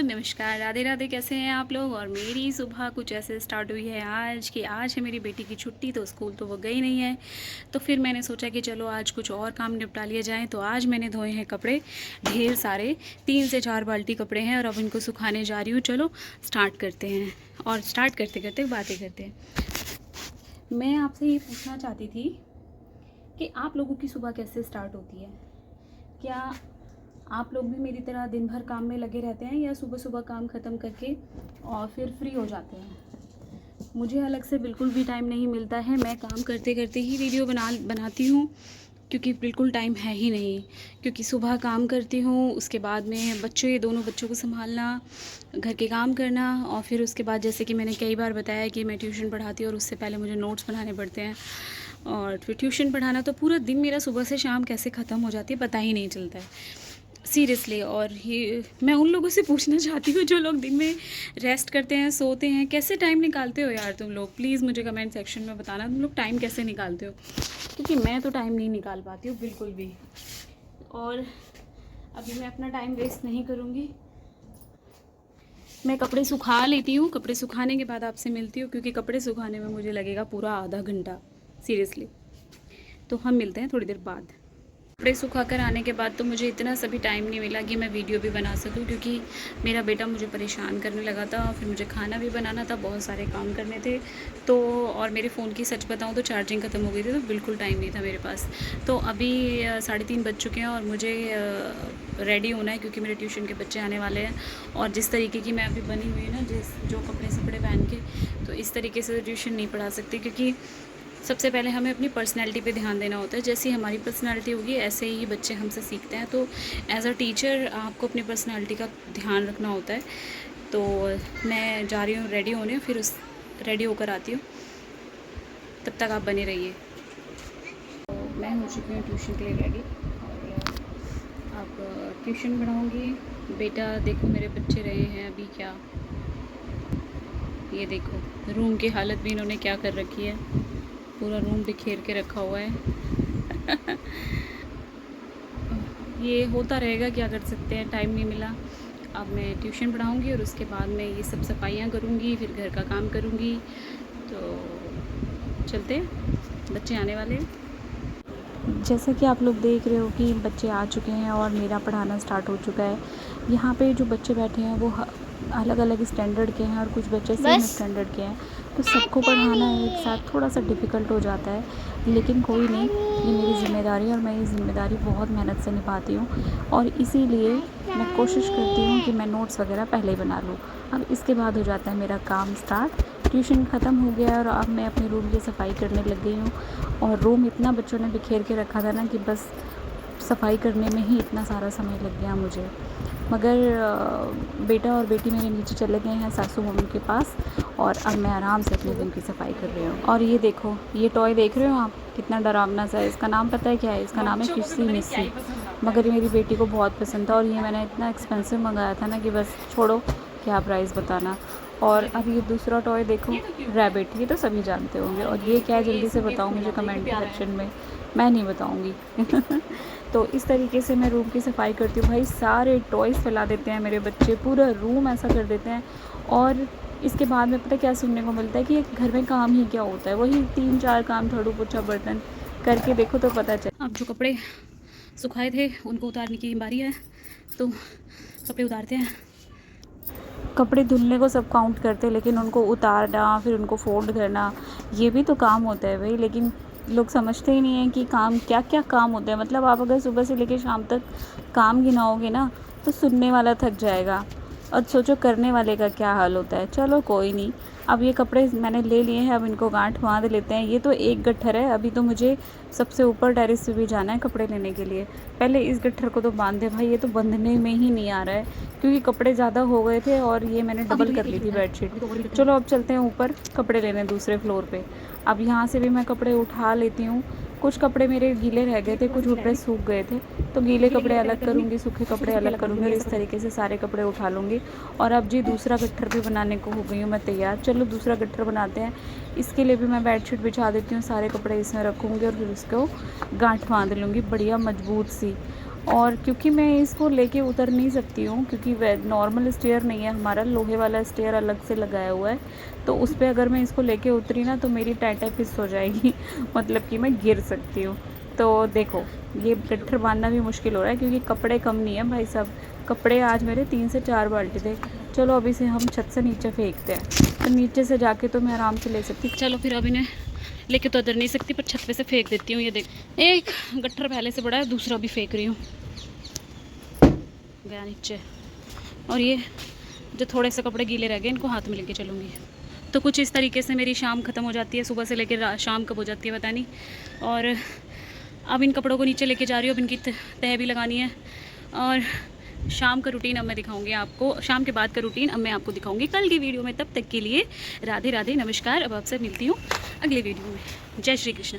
नमस्कार, राधे राधे। कैसे हैं आप लोग। और मेरी सुबह कुछ ऐसे स्टार्ट हुई है आज कि आज है मेरी बेटी की छुट्टी, तो स्कूल तो वो गई नहीं है। तो फिर मैंने सोचा कि चलो आज कुछ और काम निपटा लिया जाए। तो आज मैंने धोए हैं कपड़े ढेर सारे, 3 से 4 बाल्टी कपड़े हैं और अब इनको सुखाने जा रही हूँ। चलो स्टार्ट करते हैं और स्टार्ट करते करते बातें करते हैं। मैं आपसे ये पूछना चाहती थी कि आप लोगों की सुबह कैसे स्टार्ट होती है। क्या आप लोग भी मेरी तरह दिन भर काम में लगे रहते हैं या सुबह सुबह काम ख़त्म करके और फिर फ्री हो जाते हैं। मुझे अलग से बिल्कुल भी टाइम नहीं मिलता है। मैं काम करते करते ही वीडियो बनाती हूँ, क्योंकि बिल्कुल टाइम है ही नहीं। क्योंकि सुबह काम करती हूँ, उसके बाद में दोनों बच्चों को संभालना, घर के काम करना, और फिर उसके बाद जैसे कि मैंने कई बार बताया कि मैं ट्यूशन पढ़ाती हूँ और उससे पहले मुझे नोट्स बनाने पड़ते हैं। और फिर ट्यूशन पढ़ाना, तो पूरा दिन मेरा सुबह से शाम कैसे ख़त्म हो जाती है पता ही नहीं चलता है सीरियसली। और ये मैं उन लोगों से पूछना चाहती हूँ जो लोग दिन में रेस्ट करते हैं, सोते हैं, कैसे टाइम निकालते हो यार तुम लोग। प्लीज़ मुझे कमेंट सेक्शन में बताना तुम लोग टाइम कैसे निकालते हो, क्योंकि मैं तो टाइम नहीं निकाल पाती हूँ बिल्कुल भी। और अभी मैं अपना टाइम वेस्ट नहीं करूँगी, मैं कपड़े सुखा लेती हूँ। कपड़े सुखाने के बाद आपसे मिलती हूँ, क्योंकि कपड़े सुखाने में मुझे लगेगा पूरा आधा घंटा सीरियसली। तो हम मिलते हैं थोड़ी देर बाद। कपड़े सुखा कर आने के बाद तो मुझे इतना सभी टाइम नहीं मिला कि मैं वीडियो भी बना सकूं, क्योंकि मेरा बेटा मुझे परेशान करने लगा था और फिर मुझे खाना भी बनाना था, बहुत सारे काम करने थे। तो और मेरे फ़ोन की सच बताऊं तो चार्जिंग ख़त्म हो गई थी, तो बिल्कुल टाइम नहीं था मेरे पास। तो अभी 3:30 बज चुके हैं और मुझे रेडी होना है, क्योंकि मेरे ट्यूशन के बच्चे आने वाले हैं। और जिस तरीके की मैं अभी बनी हुई है ना, जो कपड़े सपड़े पहन के, तो इस तरीके से ट्यूशन नहीं पढ़ा सकती, क्योंकि सबसे पहले हमें अपनी पर्सनैलिटी पे ध्यान देना होता है। जैसी हमारी पर्सनैलिटी होगी ऐसे ही बच्चे हमसे सीखते हैं। तो एज अ टीचर आपको अपनी पर्सनैलिटी का ध्यान रखना होता है। तो मैं जा रही हूँ रेडी होने, फिर रेडी होकर आती हूँ, तब तक आप बने रहिए। तो मैं हो चुकी हूँ ट्यूशन के लिए रेडी, और अब ट्यूशन पढ़ाऊँगी। बेटा देखो मेरे बच्चे रहे हैं अभी क्या, ये देखो रूम की हालत भी इन्होंने क्या कर रखी है, पूरा रूम बिखेर के रखा हुआ है। ये होता रहेगा, क्या कर सकते हैं, टाइम नहीं मिला। अब मैं ट्यूशन पढ़ाऊँगी और उसके बाद मैं ये सब सफाइयाँ करूँगी, फिर घर का काम करूँगी। तो चलते हैं, बच्चे आने वाले हैं। जैसा कि आप लोग देख रहे हो कि बच्चे आ चुके हैं और मेरा पढ़ाना स्टार्ट हो चुका है। यहाँ पे जो बच्चे बैठे हैं वो अलग अलग स्टैंडर्ड के हैं और कुछ बच्चे सेम स्टैंडर्ड के हैं, तो सबको पढ़ाना एक साथ थोड़ा सा डिफ़िकल्ट हो जाता है। लेकिन कोई नहीं, ये मेरी ज़िम्मेदारी है और मैं ये ज़िम्मेदारी बहुत मेहनत से निभाती हूँ। और इसीलिए मैं कोशिश करती हूँ कि मैं नोट्स वगैरह पहले ही बना लूँ। अब इसके बाद हो जाता है मेरा काम स्टार्ट। ट्यूशन ख़त्म हो गया और अब मैं अपने रूम की सफाई करने लग गई हूँ। और रूम इतना बच्चों ने बिखेर के रखा था ना कि बस सफाई करने में ही इतना सारा समय लग गया मुझे। मगर बेटा और बेटी मेरे नीचे चले गए हैं सासू मम्मी के पास, और अब मैं आराम से अपने रूम की सफाई कर रही हूँ। और ये देखो, ये टॉय देख रहे हो आप, कितना डरावना सा है। इसका नाम पता है क्या है? इसका नाम है फिशी मिस्सी। मगर ये मेरी बेटी को बहुत पसंद था और ये मैंने इतना एक्सपेंसिव मंगाया था ना कि बस छोड़ो, क्या प्राइस बताना। और अब ये दूसरा टॉय देखो, रैबिट, ये तो सभी जानते होंगे। और ये क्या है जल्दी से बताओ मुझे कमेंट सेक्शन में, मैं नहीं बताऊंगी। तो इस तरीके से मैं रूम की सफाई करती हूँ। भाई सारे टॉयज़ फैला देते हैं मेरे बच्चे, पूरा रूम ऐसा कर देते हैं। और इसके बाद में पता क्या सुनने को मिलता है कि घर में काम ही क्या होता है, वही 3-4 काम, झाड़ू पोछा बर्तन करके देखो तो पता चले। अब जो कपड़े सुखाए थे उनको उतारने की बारी है, तो कपड़े उतारते हैं। कपड़े धुलने को सब काउंट करते हैं, लेकिन उनको उतारना, फिर उनको फोल्ड करना, ये भी तो काम होता है भाई। लेकिन लोग समझते ही नहीं हैं कि काम क्या क्या काम होते हैं। मतलब आप अगर सुबह से लेकर शाम तक काम गिनाओगे ना, तो सुनने वाला थक जाएगा, और सोचो करने वाले का क्या हाल होता है। चलो कोई नहीं, अब ये कपड़े मैंने ले लिए हैं, अब इनको गांठ बांध लेते हैं। ये तो एक गट्ठर है, अभी तो मुझे सबसे ऊपर टेरेस पे भी जाना है कपड़े लेने के लिए। पहले इस गट्ठर को तो बांध दे भाई, ये तो बंधने में ही नहीं आ रहा है, क्योंकि कपड़े ज़्यादा हो गए थे और ये मैंने डबल कर ली थी बेडशीट। चलो अब चलते हैं ऊपर कपड़े लेने दूसरे फ्लोर पे। अब यहाँ से भी मैं कपड़े उठा लेती हूँ। कुछ कपड़े मेरे गीले रह गए थे, कुछ कपड़े सूख गए थे, तो गीले कपड़े अलग करूँगी, सूखे कपड़े अलग करूँगी, और इस तरीके से सारे कपड़े उठा लूँगी। और अब जी दूसरा गट्ठर भी बनाने को हो गई हूँ मैं तैयार। चलो दूसरा गट्ठर बनाते हैं। इसके लिए भी मैं बेडशीट बिछा देती हूँ, सारे कपड़े इसमें रखूँगी और फिर उसको गांठ बांध लूँगी बढ़िया मजबूत सी। और क्योंकि मैं इसको लेके उतर नहीं सकती हूँ, क्योंकि नॉर्मल स्टेयर नहीं है हमारा, लोहे वाला स्टेयर अलग से लगाया हुआ है। तो उस पर अगर मैं इसको लेके उतरी ना तो मेरी टाटा फिस हो जाएगी मतलब कि मैं गिर सकती हूँ। तो देखो ये गट्ठर बांधना भी मुश्किल हो रहा है, क्योंकि कपड़े कम नहीं है भाई साहब। कपड़े आज मेरे 3 से 4 बाल्टी थे। चलो अभी से हम छत से नीचे फेंकते हैं, तो नीचे से जाके तो मैं आराम से ले सकती। चलो फिर अभी ने लेके तो उतर नहीं सकती, पर छत पे से फेंक देती हूँ। ये देख, एक गट्ठर पहले से बड़ा है, दूसरा भी फेंक रही हूँ, गया नीचे। और ये जो थोड़े से कपड़े गीले रह गए इनको हाथ में लेके चलूँगी। तो कुछ इस तरीके से मेरी शाम ख़त्म हो जाती है। सुबह से लेकर शाम कब हो जाती है पता नहीं। और अब इन कपड़ों को नीचे लेके जा रही हूँ, अब इनकी तह भी लगानी है। और शाम का रूटीन अब मैं दिखाऊंगी आपको, शाम के बाद का रूटीन अब मैं आपको दिखाऊंगी कल की वीडियो में। तब तक के लिए राधे राधे, नमस्कार। अब आपसे मिलती हूँ अगले वीडियो में। जय श्री कृष्ण।